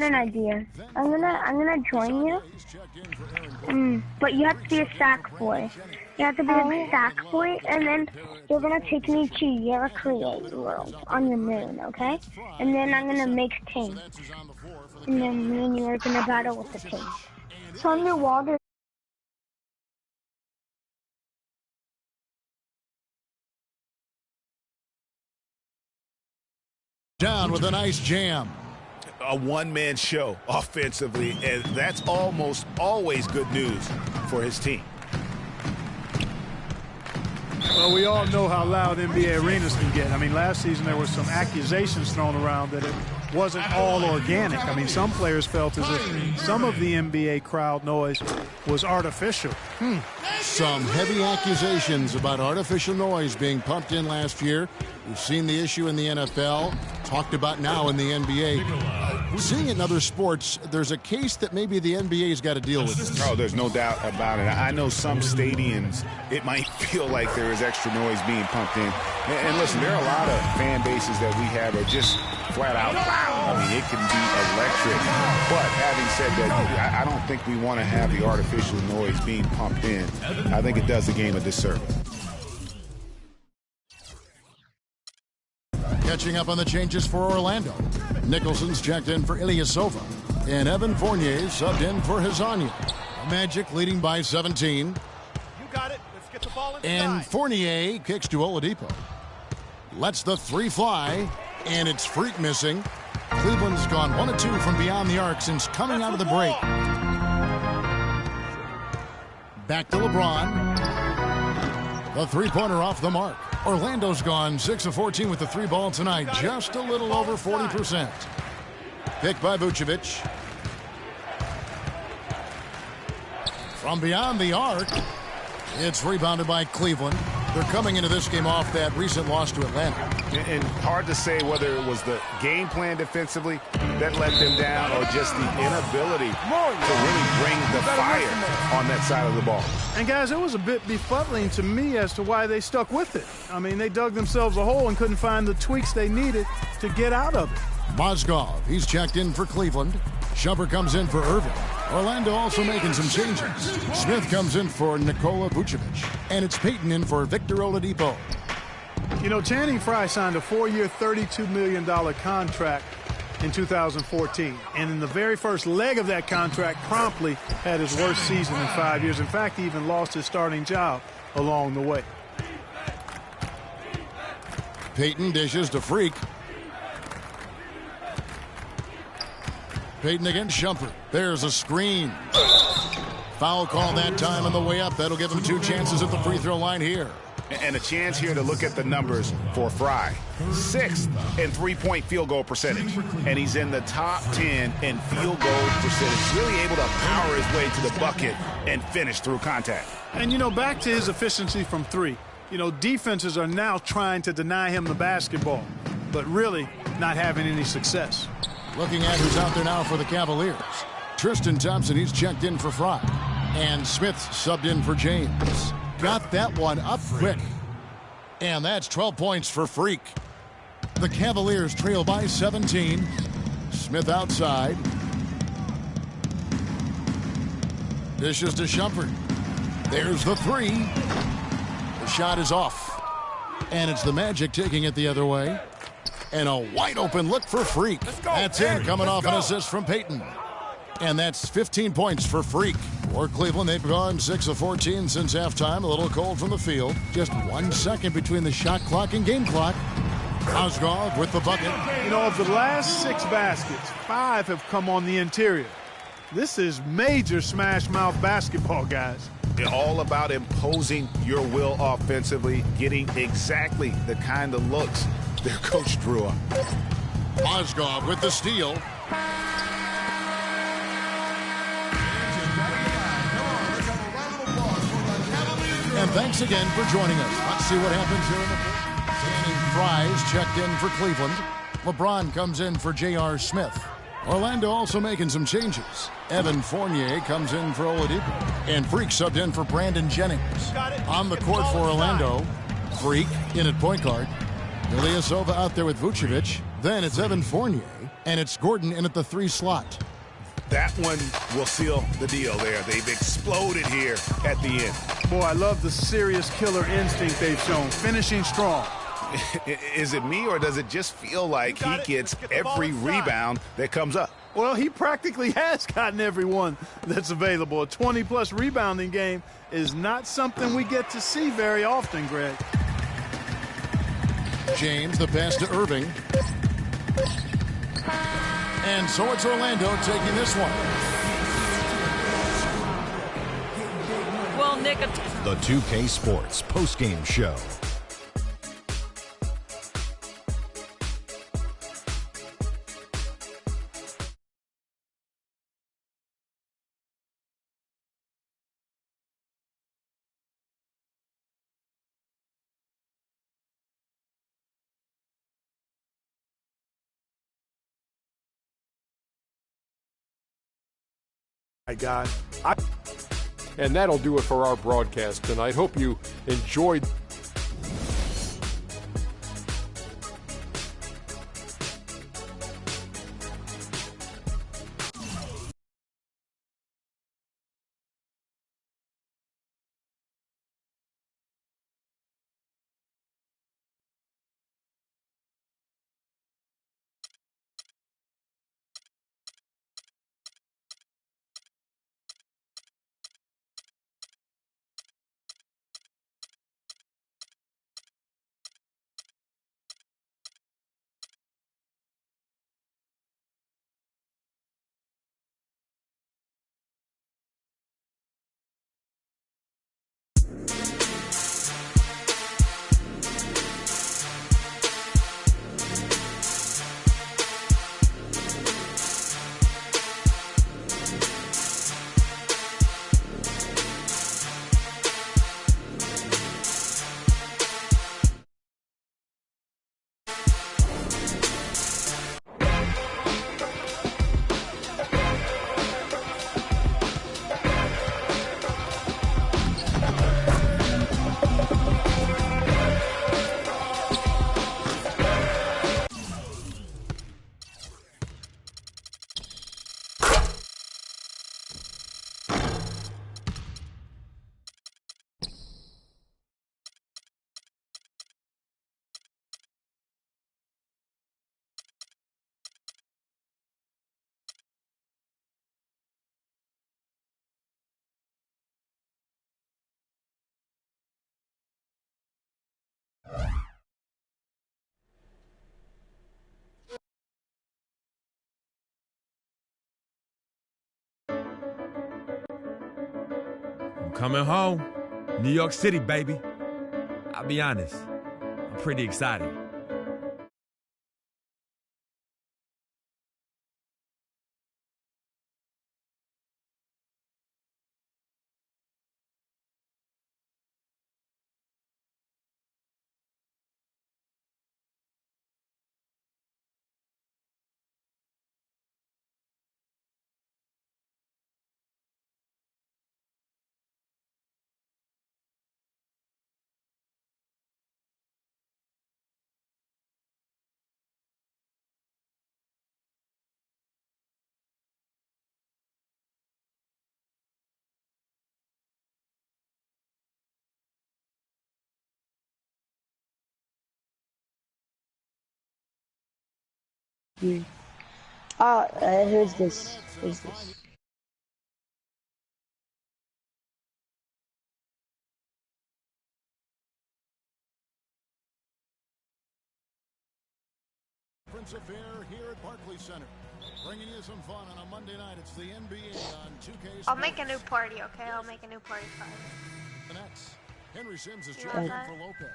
an idea. I'm gonna join you. But you have to be a sack boy. You have to be a sack boy, and then you're gonna take me to your create world on your moon, okay? And then I'm gonna make teams. And then me and you are gonna battle with the team. So underwater. Down with a nice jam. A one-man show offensively, and that's almost always good news for his team. Well, we all know how loud NBA arenas can get. I mean, last season there were some accusations thrown around that it wasn't all organic. I mean, some players felt as if some of the NBA crowd noise was artificial. Some heavy accusations about artificial noise being pumped in last year. We've seen the issue in the NFL, talked about now in the NBA. Seeing in other sports, there's a case that maybe the NBA's got to deal with this. Oh, there's no doubt about it. I know some stadiums, it might feel like there is extra noise being pumped in. And listen, there are a lot of fan bases that we have are just flat out loud. I mean, it can be electric. But having said that, I don't think we want to have the artificial noise being pumped in. I think it does the game a disservice. Catching up on the changes for Orlando. Nicholson's checked in for Ilyasova. And Evan Fournier subbed in for Hazanya. Magic leading by 17. You got it. Let's get the ball inside. And Fournier kicks to Oladipo. Lets the three fly. And it's Freak missing. Cleveland's gone 1 of 2 from beyond the arc since coming out of the break. Back to LeBron. The three-pointer off the mark. Orlando's gone 6 of 14 with the three ball tonight. Just a little over 40%. Picked by Vucevic. From beyond the arc, it's rebounded by Cleveland. They're coming into this game off that recent loss to Atlanta. And hard to say whether it was the game plan defensively that let them down or just the inability to really bring the fire on that side of the ball. And, guys, it was a bit befuddling to me as to why they stuck with it. I mean, they dug themselves a hole and couldn't find the tweaks they needed to get out of it. Mozgov, he's checked in for Cleveland. Shumpert comes in for Irving. Orlando also making some changes. Smith comes in for Nikola Vucevic. And it's Payton in for Victor Oladipo. You know, Channing Frye signed a 4-year, $32 million contract in 2014. And in the very first leg of that contract, promptly had his worst season in 5 years. In fact, he even lost his starting job along the way. Payton dishes to Freak. Payton against Shumpert. There's a screen. Foul call that time on the way up. That'll give him 2 chances at the free throw line here. And a chance here to look at the numbers for Frye. 6th in three-point field goal percentage. And he's in the top 10 in field goal percentage. Really able to power his way to the bucket and finish through contact. And, you know, back to his efficiency from 3. You know, defenses are now trying to deny him the basketball, but really not having any success. Looking at who's out there now for the Cavaliers. Tristan Thompson, he's checked in for Frye. And Smith subbed in for James. Got that one up quick. And that's 12 points for Freak. The Cavaliers trail by 17. Smith outside. Dishes to Shumpert. There's the 3. The shot is off. And it's the Magic taking it the other way. And a wide open look for Freak. That's in, coming off an assist from Payton. And that's 15 points for Freak. For Cleveland, they've gone 6 of 14 since halftime. A little cold from the field. Just 1 second between the shot clock and game clock. Mozgov with the bucket. You know, of the last 6 baskets, 5 have come on the interior. This is major smash mouth basketball, guys. All about imposing your will offensively, getting exactly the kind of looks their coach drew up. Mozgov with the steal. And thanks again for joining us. Let's see what happens here in the Channing Frye's checked in for Cleveland. LeBron comes in for J.R. Smith. Orlando also making some changes. Evan Fournier comes in for Oladipo. And Freak subbed in for Brandon Jennings. On the court for Orlando, Freak in at point guard. Ilyasova out there with Vucevic. Then it's Evan Fournier, and it's Gordon in at the 3 slot. That one will seal the deal there. They've exploded here at the end. Boy, I love the serious killer instinct they've shown, finishing strong. Is it me, or does it just feel like he gets every rebound that comes up? Well, he practically has gotten every one that's available. A 20-plus rebounding game is not something we get to see very often, Greg. James, the pass to Irving. And so it's Orlando taking this one. Well, Nick, the 2K Sports postgame show. My God. And that'll do it for our broadcast tonight. Hope you enjoyed. Coming home. New York City, baby. I'll be honest, I'm pretty excited. Who's this? Who's this? Prince Affair here at Barclays Center. Bringing you some fun on a Monday night. It's the NBA on 2K Sports. I'll make a new party, okay? I'll make a new party for you. The Nets. Henry Sims is checking in for Lopez.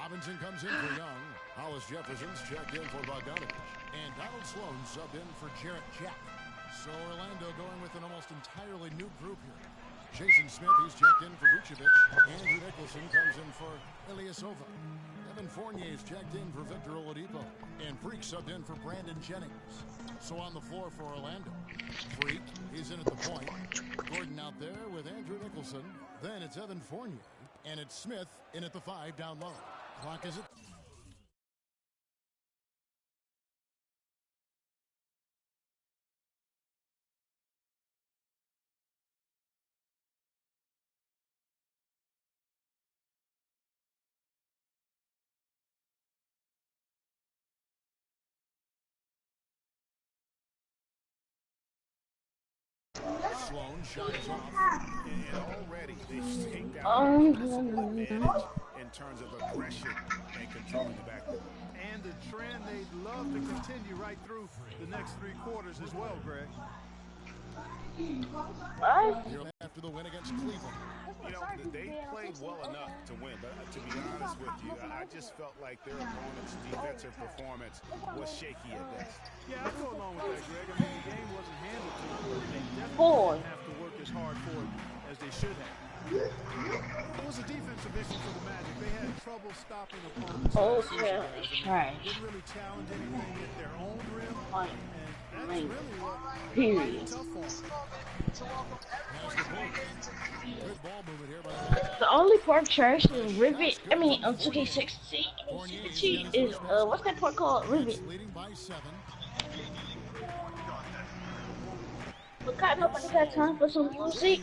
Robinson comes in for Young. Hollis Jefferson's checked in for Bogdanovich. And Donald Sloan subbed in for Jarrett Jack. So Orlando going with an almost entirely new group here. Jason Smith, he's checked in for Vucevic. Andrew Nicholson comes in for Ilyasova. Evan Fournier's checked in for Victor Oladipo. And Freak subbed in for Brandon Jennings. So on the floor for Orlando. Freak, he's in at the point. Gordon out there with Andrew Nicholson. Then it's Evan Fournier. And it's Smith in at the 5 down low. Clock is at Sloan. Shot is off. And already they've taken down advantage in terms of aggression and controlling the backcourt. And the trend they'd love to continue right through the next 3 quarters as well, Greg. After the win against Cleveland. You know, they played well enough to win, but to be honest with you, I just felt like their opponent's defensive performance was shaky at best. Yeah, I go along with that, Greg. I mean, the game wasn't handled to them. They definitely didn't have to work as hard for it as they should have. It was a defensive issue for the Magic. They had trouble stopping opponents. Didn't really challenge anything at their own rim, and that's really what made it tough for them. The only part trash is Rivet. I mean, on 2K16, is what's that part called? Rivet. But God, nobody got time for some music.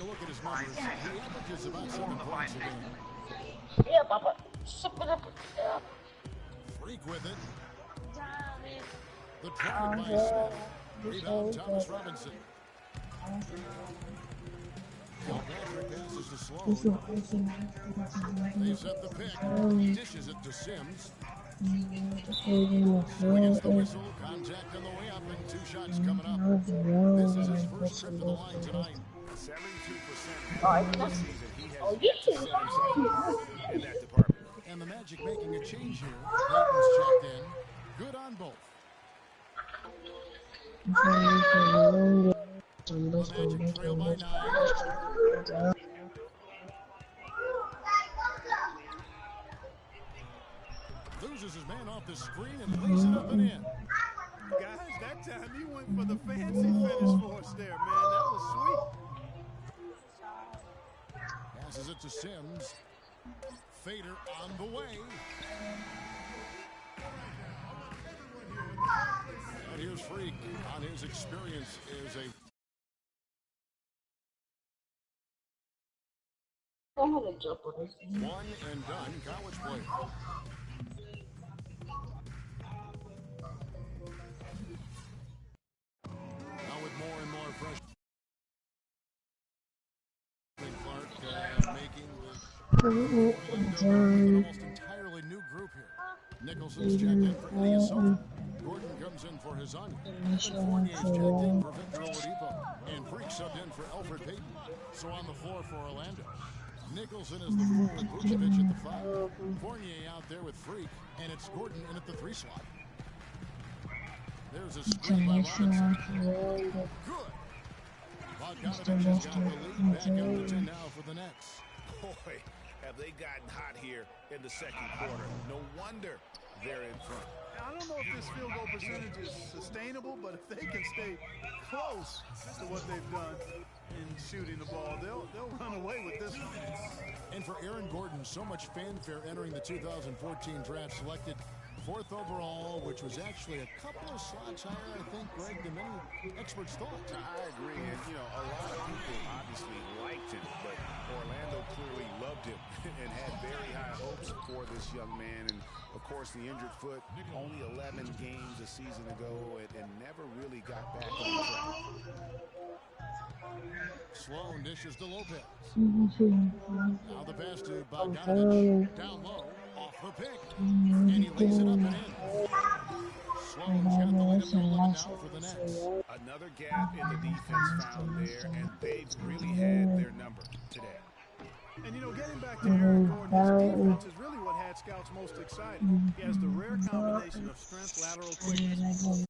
Yeah, Papa. Freak with it. The drive by Smith. Rebound, Thomas Robinson. Kilpatrick passes to Sloan. They set the pick. Dishes it to Sims. Against the whistle. Contact on the way up and 2 shots coming up. This is his first trip to the line tonight. 72% this season. He has set himself in that department. And the Magic making a change here. Payton's checked in. Good on both. The Magic trail by 9. Loses his man off the screen and lays it up and in. Guys, that time he went for the fancy finish for us there, man. That was sweet. Passes it to Sims. Fader on the way. And here's Freak on his experience is a one and done college player. Now with more and more fresh Clark making the almost entirely new group here. Nicholson's checked in for Ilyasova. Gordon comes in for Hazani. Fournier's checked in for Victor Oladipo. And Freak subbed in for Alfred Payton. So on the floor for Orlando. Nicholson is the 4 with Vucevic at the 5. Fournier out there with Freak, and it's Gordon in at the 3 slot. There's a screen by Robinson. Good. Bogdanovich has got the lead back up to 10 now for the Nets. Boy, have they gotten hot here in the second quarter. No wonder they're in front. I don't know if this field goal percentage is sustainable, but if they can stay close to what they've done in shooting the ball, they'll run away with this one. And for Aaron Gordon, so much fanfare entering the 2014 draft, selected 4th overall, which was actually a couple of slots higher, I think, Greg, than many experts thought. I agree, and you know, a lot of people obviously liked him, but Orlando clearly loved him and had very high hopes for this young man. And of course, the injured foot, only 11 games a season ago, and never really got back on track. Sloan dishes to Lopez. Now the pass to Bogdanovich. Down low, off the pick. And he lays it up and in. Sloan's got the lead up to 11 now for the Nets. Another gap in the defense found there, and they've really had their number today. And, you know, getting back to Aaron Gordon's defense is really what had scouts most excited. He has the rare combination of strength, lateral quickness,